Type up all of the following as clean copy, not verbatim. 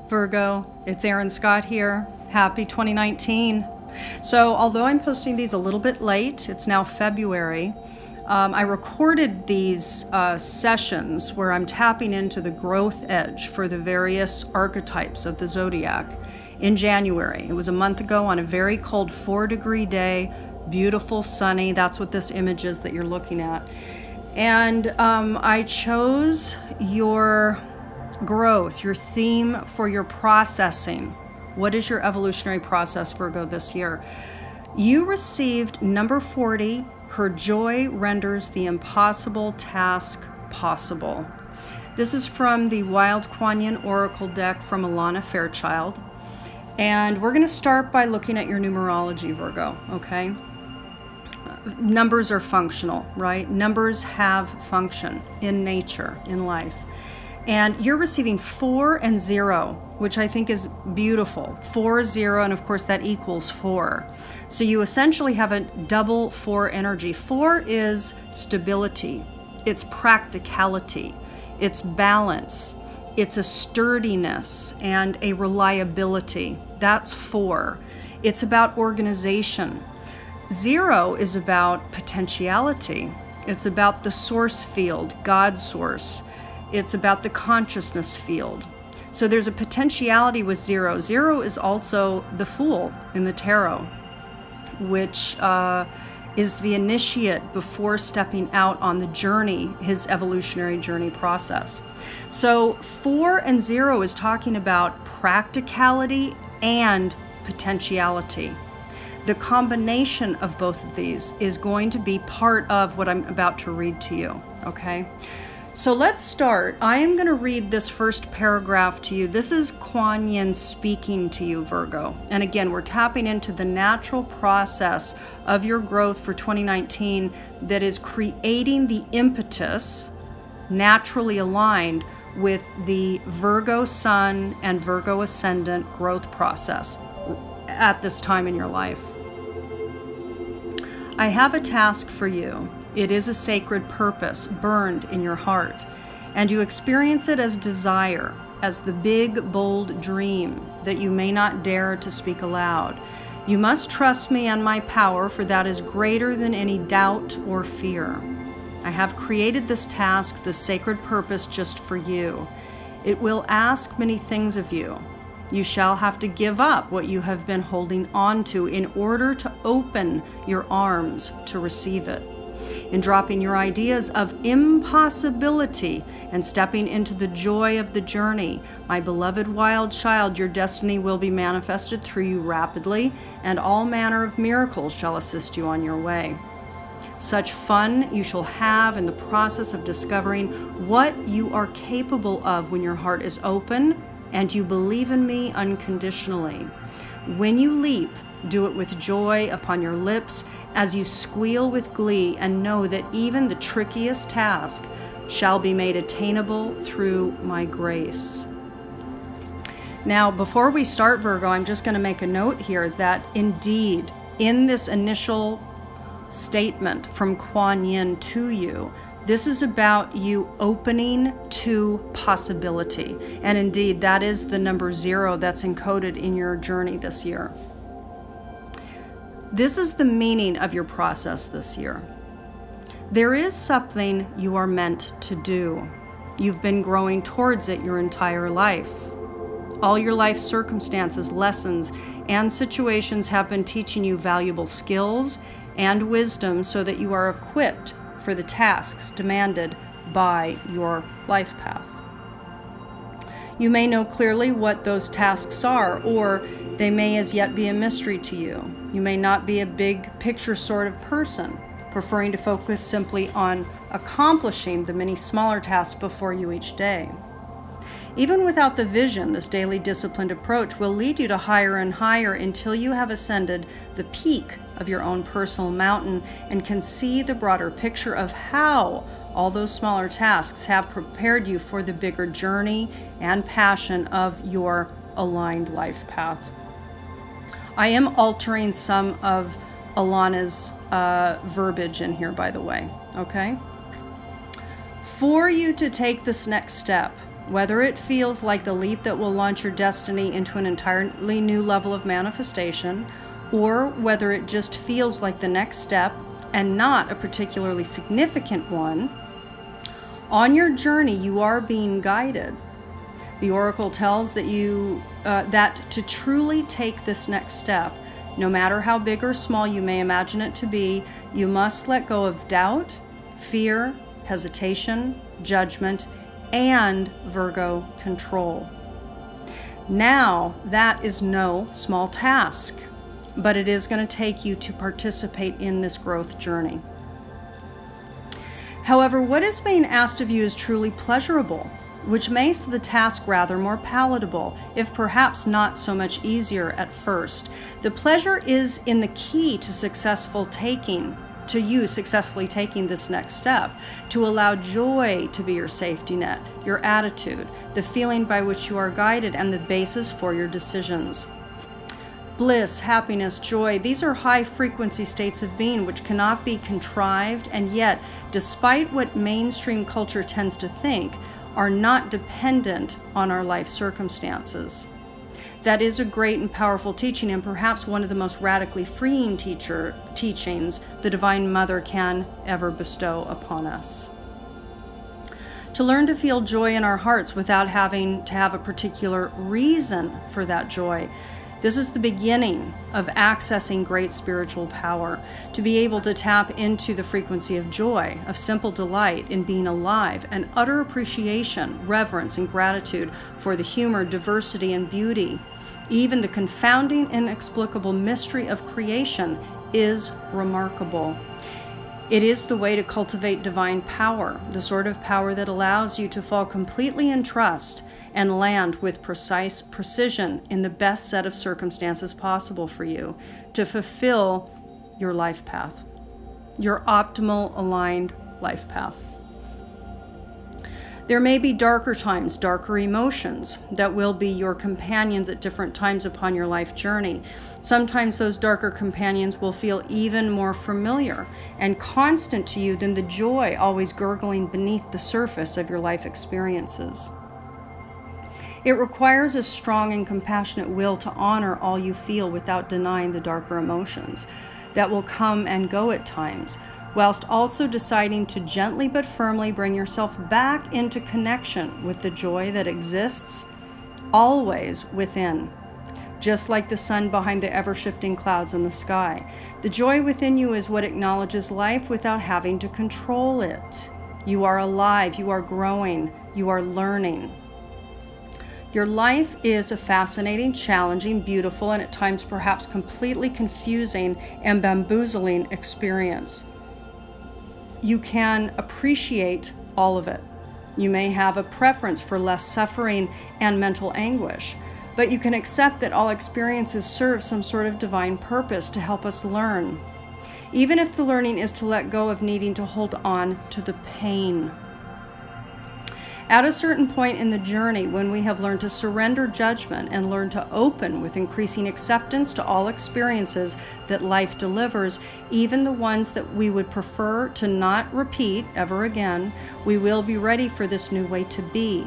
Virgo, it's Erin Scott here. Happy 2019. So although I'm posting these a little bit late, it's now February, I recorded these sessions where I'm tapping into the growth edge for the various archetypes of the zodiac in January. It was a month ago on a very cold 4-degree day, beautiful, sunny. That's what this image is that you're looking at. And I chose your growth, your theme for your processing. What is your evolutionary process, Virgo, this year? You received number 40, her joy renders the impossible task possible. This is from the Wild Kuan Yin Oracle deck from Alana Fairchild. And we're going to start by looking at your numerology, Virgo, okay? Numbers are functional, right? Numbers have function in nature, in life. And you're receiving 4 and 0, which I think is beautiful. 4, 0, and of course that equals 4. So you essentially have a double 4 energy. 4 is stability, it's practicality, it's balance, it's a sturdiness and a reliability. That's 4. It's about organization. 0 is about potentiality. It's about the source field, God's source. It's about the consciousness field. So there's a potentiality with 0. 0 is also the Fool in the tarot, which is the initiate before stepping out on the journey, his evolutionary journey process. So 4 and 0 is talking about practicality and potentiality. The combination of both of these is going to be part of what I'm about to read to you, okay? So let's start. I am going to read this first paragraph to you. This is Kuan Yin speaking to you, Virgo. And again, we're tapping into the natural process of your growth for 2019 that is creating the impetus naturally aligned with the Virgo Sun and Virgo Ascendant growth process at this time in your life. I have a task for you. It is a sacred purpose burned in your heart, and you experience it as desire, as the big, bold dream that you may not dare to speak aloud. You must trust me and my power, for that is greater than any doubt or fear. I have created this task, this sacred purpose, just for you. It will ask many things of you. You shall have to give up what you have been holding on to in order to open your arms to receive it. In dropping your ideas of impossibility and stepping into the joy of the journey, my beloved wild child, your destiny will be manifested through you rapidly, and all manner of miracles shall assist you on your way. Such fun you shall have in the process of discovering what you are capable of when your heart is open and you believe in me unconditionally. When you leap, do it with joy upon your lips as you squeal with glee, and know that even the trickiest task shall be made attainable through my grace. Now, before we start, Virgo, I'm just going to make a note here that indeed, in this initial statement from Kuan Yin to you, this is about you opening to possibility. And indeed, that is the number 0 that's encoded in your journey this year. This is the meaning of your process this year. There is something you are meant to do. You've been growing towards it your entire life. All your life circumstances, lessons, and situations have been teaching you valuable skills and wisdom so that you are equipped for the tasks demanded by your life path. You may know clearly what those tasks are, or they may as yet be a mystery to you. You may not be a big picture sort of person, preferring to focus simply on accomplishing the many smaller tasks before you each day. Even without the vision, this daily disciplined approach will lead you to higher and higher until you have ascended the peak of your own personal mountain and can see the broader picture of how all those smaller tasks have prepared you for the bigger journey and passion of your aligned life path. I am altering some of Alana's verbiage in here, by the way, okay? For you to take this next step, whether it feels like the leap that will launch your destiny into an entirely new level of manifestation, or whether it just feels like the next step and not a particularly significant one, on your journey you are being guided. The oracle tells that that to truly take this next step, no matter how big or small you may imagine it to be, you must let go of doubt, fear, hesitation, judgment, and Virgo control. Now, that is no small task, but it is going to take you to participate in this growth journey. However, what is being asked of you is truly pleasurable, which makes the task rather more palatable, if perhaps not so much easier at first. The pleasure is in the key to successfully taking this next step, to allow joy to be your safety net, your attitude, the feeling by which you are guided, and the basis for your decisions. Bliss, happiness, joy, these are high-frequency states of being which cannot be contrived, and yet, despite what mainstream culture tends to think, are not dependent on our life circumstances. That is a great and powerful teaching, and perhaps one of the most radically freeing teachings the Divine Mother can ever bestow upon us. To learn to feel joy in our hearts without having to have a particular reason for that joy. This is the beginning of accessing great spiritual power, to be able to tap into the frequency of joy, of simple delight in being alive, and utter appreciation, reverence, and gratitude for the humor, diversity, and beauty. Even the confounding, inexplicable mystery of creation is remarkable. It is the way to cultivate divine power, the sort of power that allows you to fall completely in trust and land with precise precision in the best set of circumstances possible for you to fulfill your life path, your optimal aligned life path. There may be darker times, darker emotions that will be your companions at different times upon your life journey. Sometimes those darker companions will feel even more familiar and constant to you than the joy always gurgling beneath the surface of your life experiences. It requires a strong and compassionate will to honor all you feel without denying the darker emotions that will come and go at times, whilst also deciding to gently but firmly bring yourself back into connection with the joy that exists always within. Just like the sun behind the ever-shifting clouds in the sky, the joy within you is what acknowledges life without having to control it. You are alive, you are growing, you are learning. Your life is a fascinating, challenging, beautiful, and at times perhaps completely confusing and bamboozling experience. You can appreciate all of it. You may have a preference for less suffering and mental anguish, but you can accept that all experiences serve some sort of divine purpose to help us learn, even if the learning is to let go of needing to hold on to the pain. At a certain point in the journey, when we have learned to surrender judgment and learn to open with increasing acceptance to all experiences that life delivers, even the ones that we would prefer to not repeat ever again, we will be ready for this new way to be.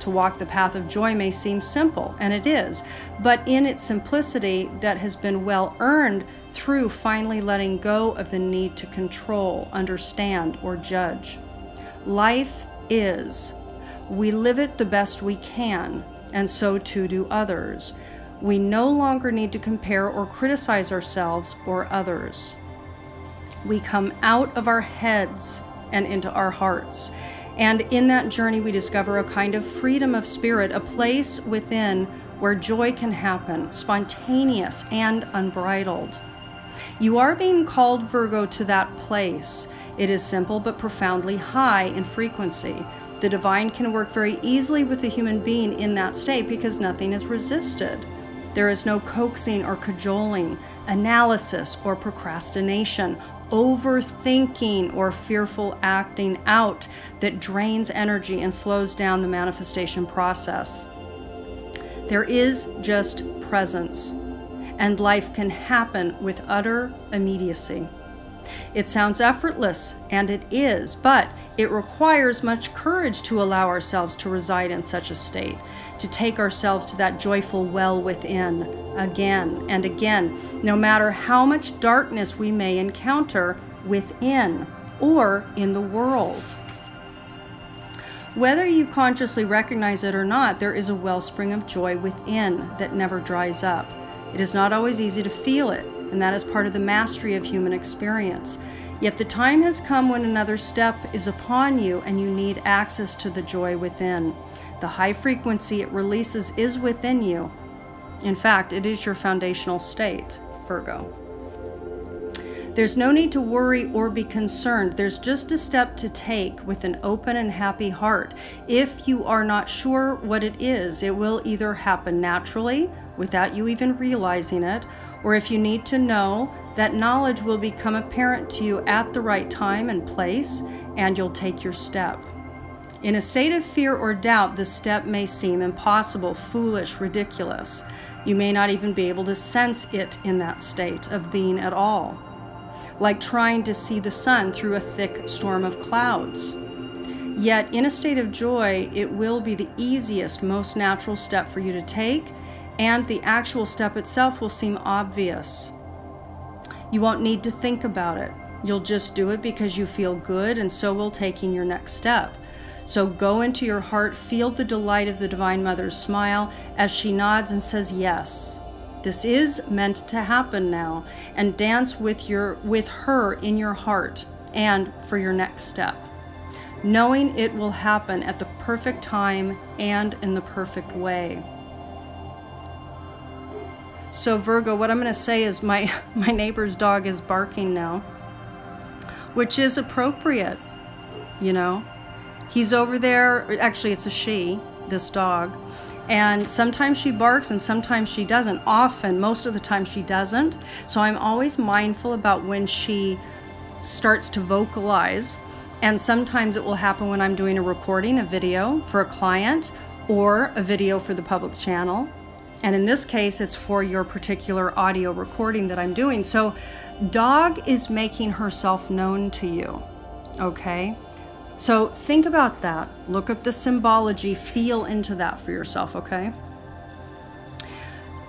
To walk the path of joy may seem simple, and it is, but in its simplicity that has been well earned through finally letting go of the need to control, understand, or judge. Life is. We live it the best we can, and so too do others. We no longer need to compare or criticize ourselves or others. We come out of our heads and into our hearts, and in that journey we discover a kind of freedom of spirit, a place within where joy can happen, spontaneous and unbridled. You are being called, Virgo, to that place. It is simple but profoundly high in frequency. The divine can work very easily with the human being in that state because nothing is resisted. There is no coaxing or cajoling, analysis or procrastination, overthinking or fearful acting out that drains energy and slows down the manifestation process. There is just presence, and life can happen with utter immediacy. It sounds effortless, and it is, but it requires much courage to allow ourselves to reside in such a state, to take ourselves to that joyful well within again and again, no matter how much darkness we may encounter within or in the world. Whether you consciously recognize it or not, there is a wellspring of joy within that never dries up. It is not always easy to feel it, and that is part of the mastery of human experience. Yet the time has come when another step is upon you and you need access to the joy within. The high frequency it releases is within you. In fact, it is your foundational state, Virgo. There's no need to worry or be concerned. There's just a step to take with an open and happy heart. If you are not sure what it is, it will either happen naturally without you even realizing it, or if you need to know, that knowledge will become apparent to you at the right time and place, and you'll take your step. In a state of fear or doubt, the step may seem impossible, foolish, ridiculous. You may not even be able to sense it in that state of being at all, like trying to see the sun through a thick storm of clouds. Yet, in a state of joy, it will be the easiest, most natural step for you to take, and the actual step itself will seem obvious. You won't need to think about it. You'll just do it because you feel good, and so will taking your next step. So go into your heart, feel the delight of the Divine Mother's smile as she nods and says, yes, this is meant to happen now, and dance with her in your heart and for your next step, knowing it will happen at the perfect time and in the perfect way. So Virgo, what I'm going to say is my neighbor's dog is barking now, which is appropriate, you know. He's over there, actually it's a she, this dog, and sometimes she barks and sometimes she doesn't. Often, most of the time she doesn't. So I'm always mindful about when she starts to vocalize, and sometimes it will happen when I'm doing a recording, a video for a client, or a video for the public channel. And in this case, it's for your particular audio recording that I'm doing. So dog is making herself known to you, okay? So think about that. Look up the symbology, feel into that for yourself, okay?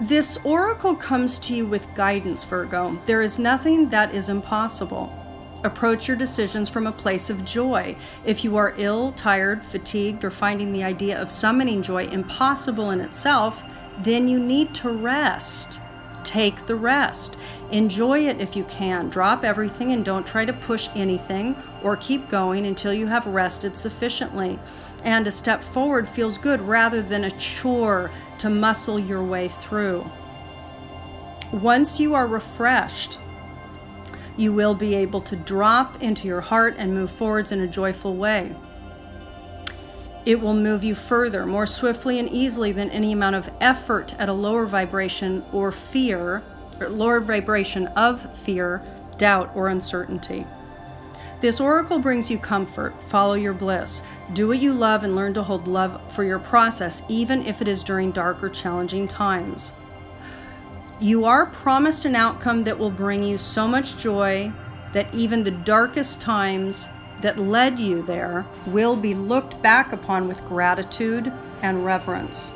This oracle comes to you with guidance, Virgo. There is nothing that is impossible. Approach your decisions from a place of joy. If you are ill, tired, fatigued, or finding the idea of summoning joy impossible in itself, then you need to rest. Take the rest. Enjoy it if you can. Drop everything and don't try to push anything or keep going until you have rested sufficiently. And a step forward feels good rather than a chore to muscle your way through. Once you are refreshed, you will be able to drop into your heart and move forwards in a joyful way. It will move you further, more swiftly and easily than any amount of effort at a lower vibration or fear, or lower vibration of fear, doubt, or uncertainty. This oracle brings you comfort. Follow your bliss. Do what you love and learn to hold love for your process, even if it is during dark or challenging times. You are promised an outcome that will bring you so much joy that even the darkest times that led you there will be looked back upon with gratitude and reverence.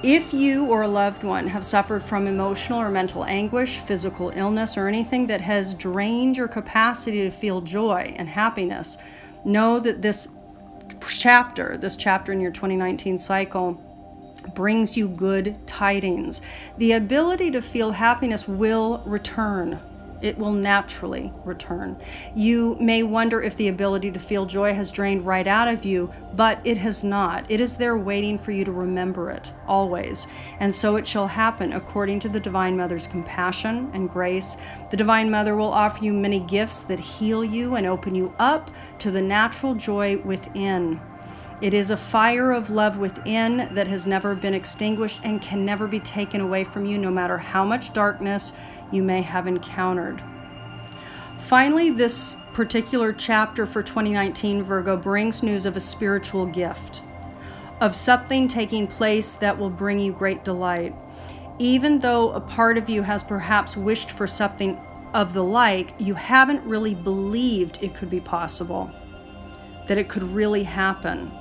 If you or a loved one have suffered from emotional or mental anguish, physical illness, or anything that has drained your capacity to feel joy and happiness, know that this chapter in your 2019 cycle brings you good tidings. The ability to feel happiness will return. It will naturally return. You may wonder if the ability to feel joy has drained right out of you, but it has not. It is there waiting for you to remember it, always. And so it shall happen according to the Divine Mother's compassion and grace. The Divine Mother will offer you many gifts that heal you and open you up to the natural joy within. It is a fire of love within that has never been extinguished and can never be taken away from you, no matter how much darkness you may have encountered. Finally, this particular chapter for 2019, Virgo, brings news of a spiritual gift, of something taking place that will bring you great delight. Even though a part of you has perhaps wished for something of the like, you haven't really believed it could be possible, that it could really happen.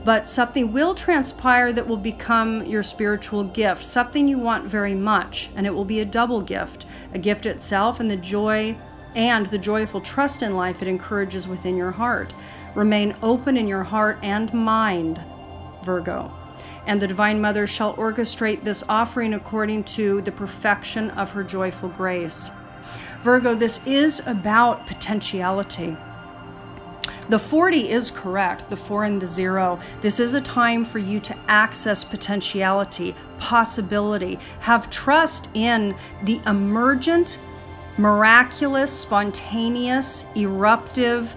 But something will transpire that will become your spiritual gift, something you want very much, and it will be a double gift, a gift itself and the joy and the joyful trust in life it encourages within your heart. Remain open in your heart and mind, Virgo, and the Divine Mother shall orchestrate this offering according to the perfection of her joyful grace. Virgo, this is about potentiality. The 40 is correct, the 4 and the 0. This is a time for you to access potentiality, possibility, have trust in the emergent, miraculous, spontaneous, eruptive,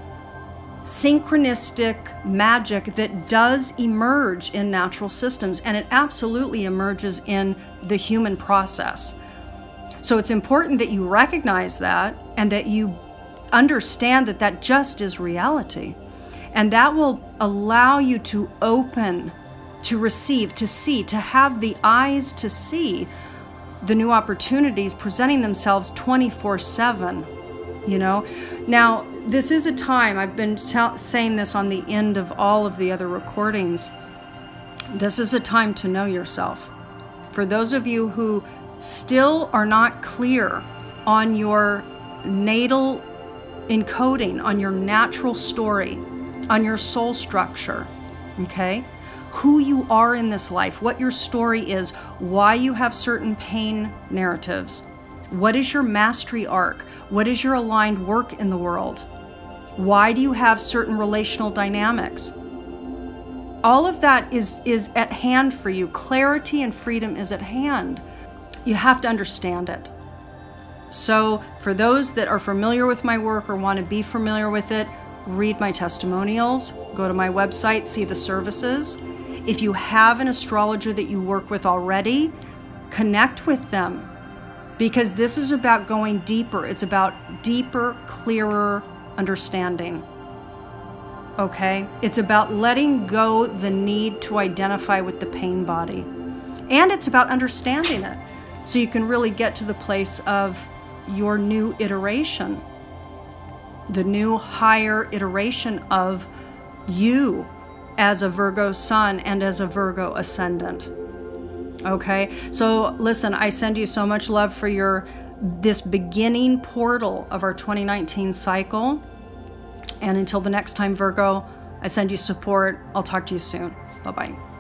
synchronistic magic that does emerge in natural systems, and it absolutely emerges in the human process. So it's important that you recognize that and that you understand that that just is reality. And that will allow you to open, to receive, to see, to have the eyes to see the new opportunities presenting themselves 24/7, you know. Now, this is a time, I've been saying this on the end of all of the other recordings, this is a time to know yourself. For those of you who still are not clear on your natal encoding, on your natural story, on your soul structure, okay? Who you are in this life, what your story is, why you have certain pain narratives, what is your mastery arc, what is your aligned work in the world, why do you have certain relational dynamics. All of that is at hand for you. Clarity and freedom is at hand. You have to understand it. So for those that are familiar with my work or want to be familiar with it, read my testimonials, go to my website, see the services. If you have an astrologer that you work with already, connect with them, because this is about going deeper. It's about deeper, clearer understanding. Okay? It's about letting go the need to identify with the pain body. And it's about understanding it, so you can really get to the place of your new iteration, the new higher iteration of you as a Virgo sun and as a Virgo ascendant. Okay, so listen, I send you so much love for this beginning portal of our 2019 cycle. And until the next time, Virgo, I send you support. I'll talk to you soon. Bye-bye.